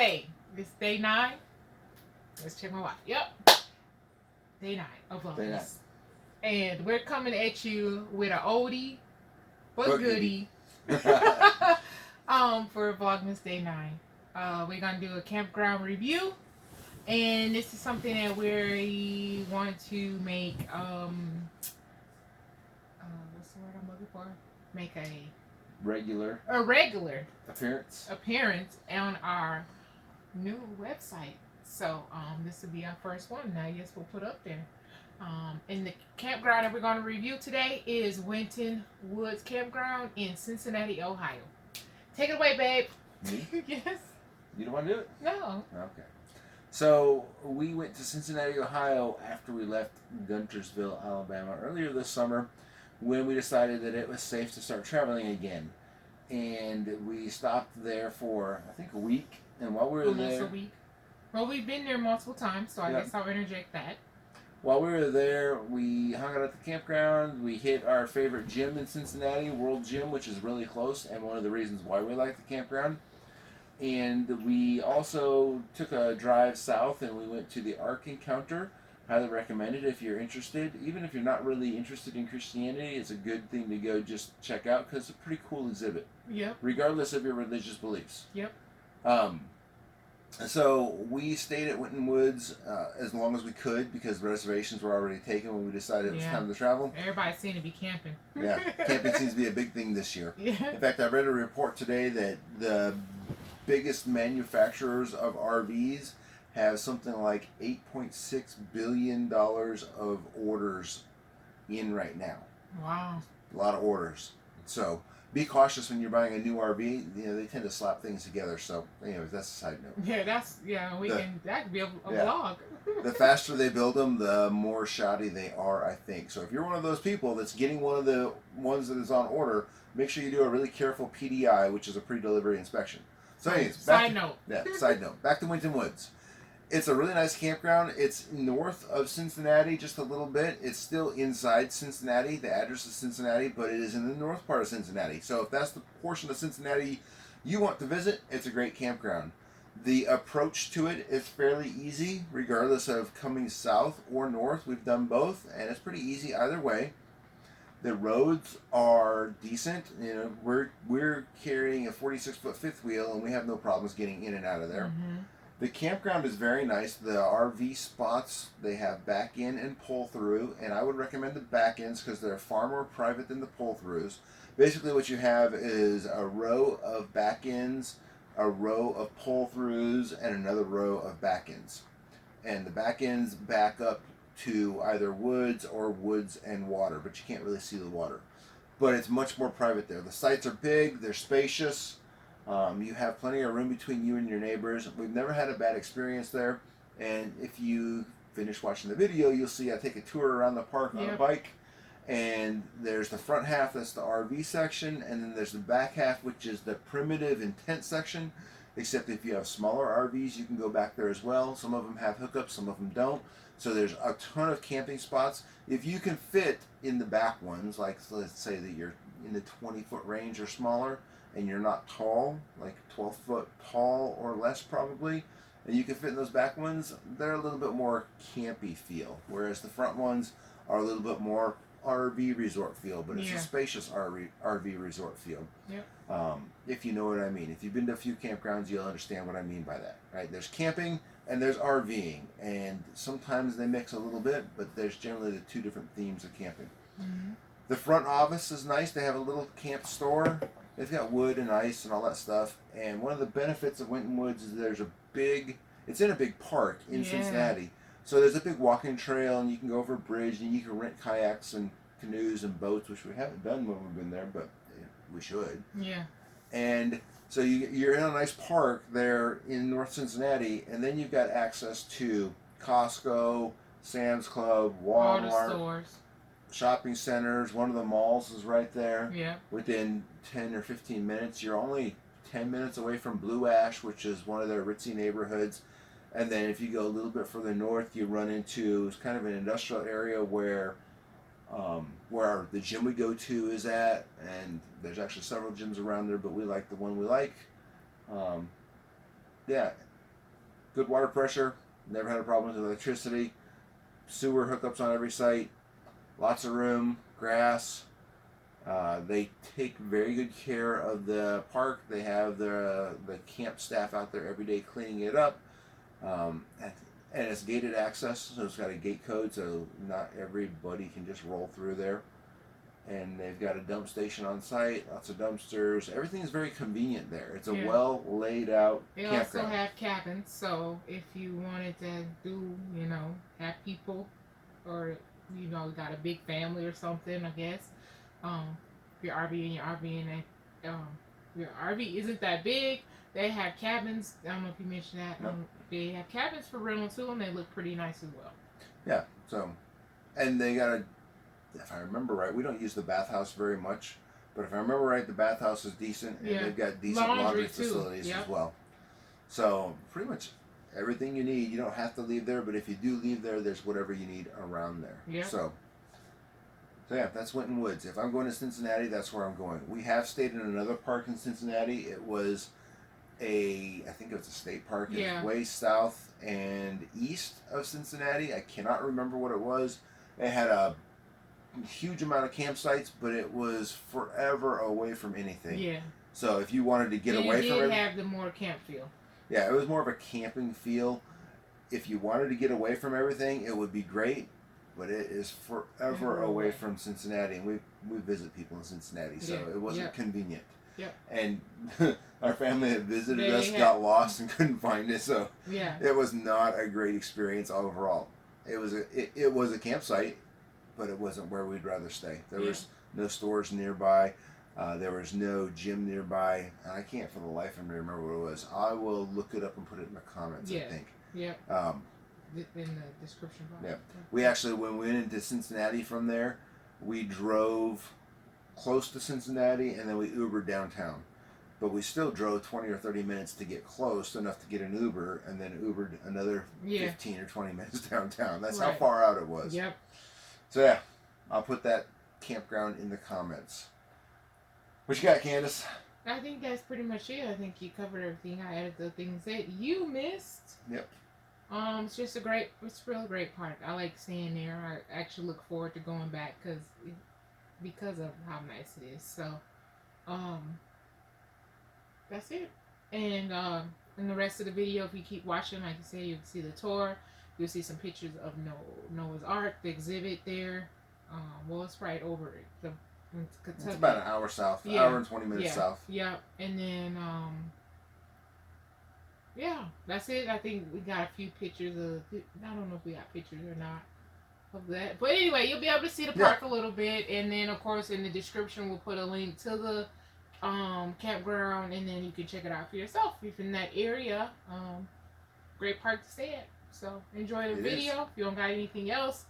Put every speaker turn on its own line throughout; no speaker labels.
today? It's day 9. Let's check my watch. Yep, day 9 of
Day 9.
Vlogmas. And we're coming at you with an oldie but
But
goodie. For Vlogmas day 9. We're gonna do a campground review, and this is something that we want to make. What's the word I'm looking for? Make a
regular
appearance on our new website. So this will be our first one. Now, yes, we'll put up there. And the campground that we're going to review today is Winton Woods Campground in Cincinnati, Ohio. Take it away, babe.
Me?
Yes.
You don't want to do it?
No.
Okay. So we went to Cincinnati, Ohio after we left Guntersville, Alabama earlier this summer when we decided that it was safe to start traveling again. And we stopped there for, I think, a week. And while we were
Almost
there...
a week. Well, we've been there multiple times, so I guess I'll interject that.
While we were there, we hung out at the campground. We hit our favorite gym in Cincinnati, World Gym, which is really close and one of the reasons why we like the campground. And we also took a drive south and we went to the Ark Encounter. Highly recommend it if you're interested. Even if you're not really interested in Christianity, it's a good thing to go just check out because it's a pretty cool exhibit.
Yep.
Regardless of your religious beliefs.
Yep.
So we stayed at Winton Woods as long as we could because reservations were already taken when we decided it was time to travel.
Everybody seemed to be camping.
Yeah, camping seems to be a big thing this year.
Yeah.
In fact, I read a report today that the biggest manufacturers of RVs have something like $8.6 billion of orders in right now.
Wow.
A lot of orders. So be cautious when you're buying a new RV. You know, they tend to slap things together. So, anyways, that's a side note.
Yeah, that could be a vlog.
The faster they build them, the more shoddy they are, I think. So if you're one of those people that's getting one of the ones that is on order, make sure you do a really careful PDI, which is a pre-delivery inspection. So anyways,
side note.
Back to Winton Woods. It's a really nice campground. It's north of Cincinnati just a little bit. It's still inside Cincinnati. The address is Cincinnati, but it is in the north part of Cincinnati. So if that's the portion of Cincinnati you want to visit, it's a great campground. The approach to it is fairly easy, regardless of coming south or north. We've done both, and it's pretty easy either way. The roads are decent. You know, we're carrying a 46-foot fifth wheel, and we have no problems getting in and out of there.
Mm-hmm.
The campground is very nice. The RV spots, they have back in and pull through, and I would recommend the back ends because they're far more private than the pull throughs. Basically what you have is a row of back ends, a row of pull throughs, and another row of back ends. And the back ends back up to either woods or woods and water, but you can't really see the water. But it's much more private there. The sites are big, they're spacious. You have plenty of room between you and your neighbors. We've never had a bad experience there. And if you finish watching the video, you'll see I take a tour around the park on a bike. And there's the front half, that's the RV section. And then there's the back half, which is the primitive and tent section. Except if you have smaller RVs, you can go back there as well. Some of them have hookups, some of them don't. So there's a ton of camping spots. If you can fit in the back ones, like let's say that you're in the 20-foot range or smaller, and you're not tall, like 12 foot tall or less probably, and you can fit in those back ones, they're a little bit more campy feel, whereas the front ones are a little bit more RV resort feel, but it's a spacious RV resort feel.
Yep.
If you know what I mean. If you've been to a few campgrounds, you'll understand what I mean by that, right? There's camping and there's RVing, and sometimes they mix a little bit, but there's generally the two different themes of camping.
Mm-hmm.
The front office is nice. They have a little camp store. They've got wood and ice and all that stuff. And one of the benefits of Winton Woods is it's in a big park in Cincinnati. So there's a big walking trail, and you can go over a bridge, and you can rent kayaks and canoes and boats, which we haven't done when we've been there, but we should.
Yeah.
And so you're in a nice park there in North Cincinnati, and then you've got access to Costco, Sam's Club, Walmart,
all the stores,
shopping centers. One of the malls is right there.
Yeah.
Within 10 or 15 minutes. You're only 10 minutes away from Blue Ash, which is one of their ritzy neighborhoods. And then if you go a little bit further north, you run into it's kind of an industrial area where the gym we go to is at, and there's actually several gyms around there, but we like the one we like. good water pressure. Never had a problem with electricity. Sewer hookups on every site. Lots of room. Grass. They take very good care of the park. They have the camp staff out there every day cleaning it up. And it's gated access, so it's got a gate code, so not everybody can just roll through there. And they've got a dump station on site, lots of dumpsters. Everything's very convenient there. It's a well laid out campground.
They also have cabins, so if you wanted to do, have people, or got a big family or something, I guess. Your RV your RV isn't that big. They have cabins. I don't know if you mentioned that.
Nope.
They have cabins for rental too, and they look pretty nice as well.
Yeah. So, and they got if I remember right, we don't use the bathhouse very much, but if I remember right, the bathhouse is decent, and they've got decent laundry facilities as well. So pretty much everything you need. You don't have to leave there, but if you do leave there, there's whatever you need around there.
Yeah.
So yeah, that's Winton Woods. If I'm going to Cincinnati, that's where I'm going. We have stayed in another park in Cincinnati. It was I think it was a state park. It was way south and east of Cincinnati. I cannot remember what it was. It had a huge amount of campsites, but it was forever away from anything. Yeah. So if you wanted to get away from it,
it have the more camp feel.
Yeah, it was more of a camping feel. If you wanted to get away from everything, it would be great. But it is forever away from Cincinnati, and we visit people in Cincinnati, so it wasn't convenient. Yep. And our family that visited us got lost and couldn't find it, so it was not a great experience overall. It was a campsite, but it wasn't where we'd rather stay. There was no stores nearby. There was no gym nearby. And I can't for the life of me remember what it was. I will look it up and put it in the comments, I think.
Yeah. In the description box.
Yeah. We actually, when we went into Cincinnati from there, we drove close to Cincinnati and then we Ubered downtown. But we still drove 20 or 30 minutes to get close enough to get an Uber, and then Ubered another 15 or 20 minutes downtown. That's how far out it was.
Yep.
So yeah, I'll put that campground in the comments. What you got, Candace?
I think that's pretty much it. I think you covered everything. I added the things that you missed.
Yep.
It's just it's a real great park. I like staying there. I actually look forward to going back because of how nice it is. So, that's it. And in the rest of the video, if you keep watching, like I said, you can see the tour. You'll see some pictures of Noah's Ark, the exhibit there. Well, it's right over it.
It's about an hour south, hour and 20 minutes south.
Yeah, and then that's it. I think we got a few pictures of. I don't know if we got pictures or not of that, but anyway, you'll be able to see the park a little bit, and then of course in the description we'll put a link to the campground, and then you can check it out for yourself if you're in that area. Great park to stay at. So enjoy the video. If you don't got anything else,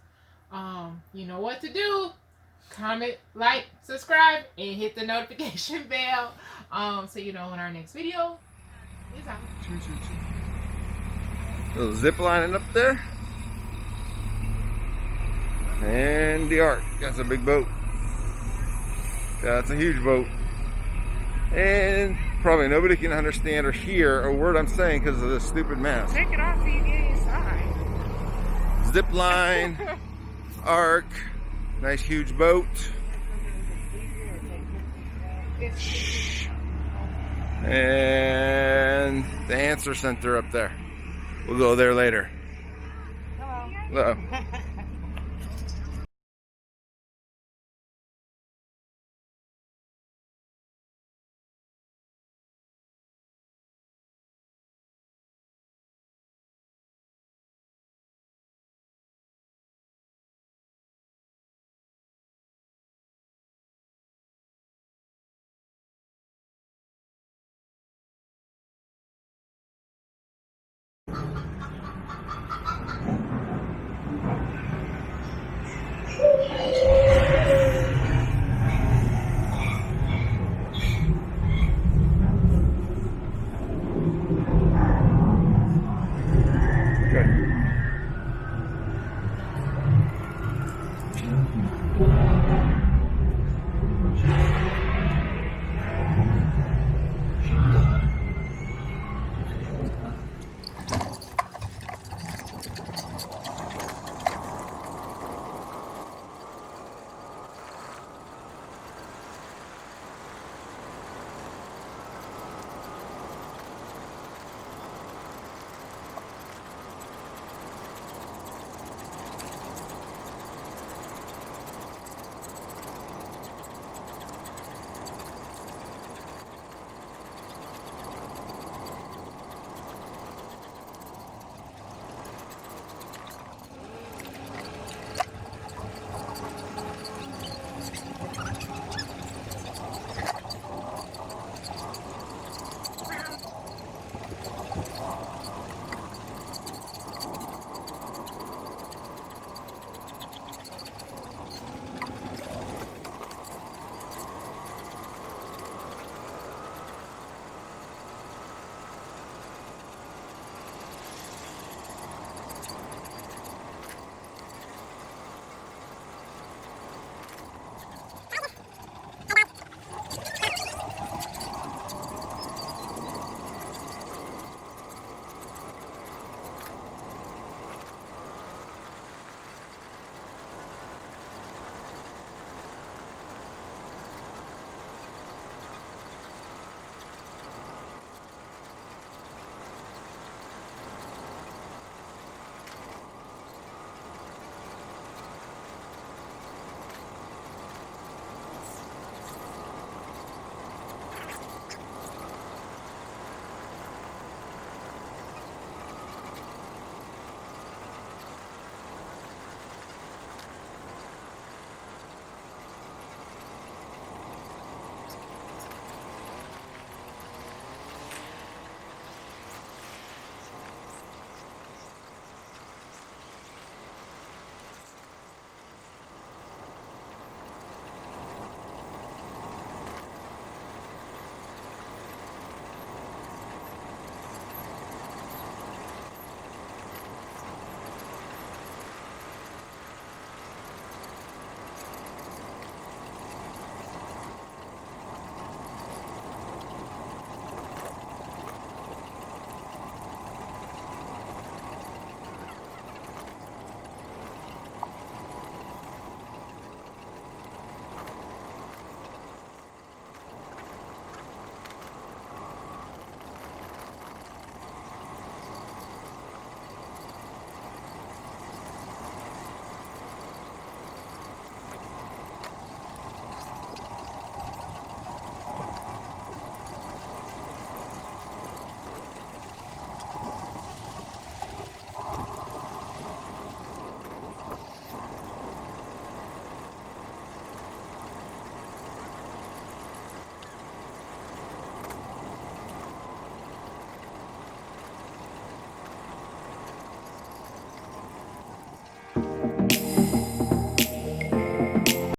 you know what to do. Comment, like, subscribe, and hit the notification bell so you know when our next video is out.
Little zip lining up there. And the Ark. That's a big boat. That's a huge boat. And probably nobody can understand or hear a word I'm saying because of this stupid mask.
Take it off so you get inside.
Zip line, Ark, nice huge boat. And the answer center up there. We'll go there later.
Hello.
Hello.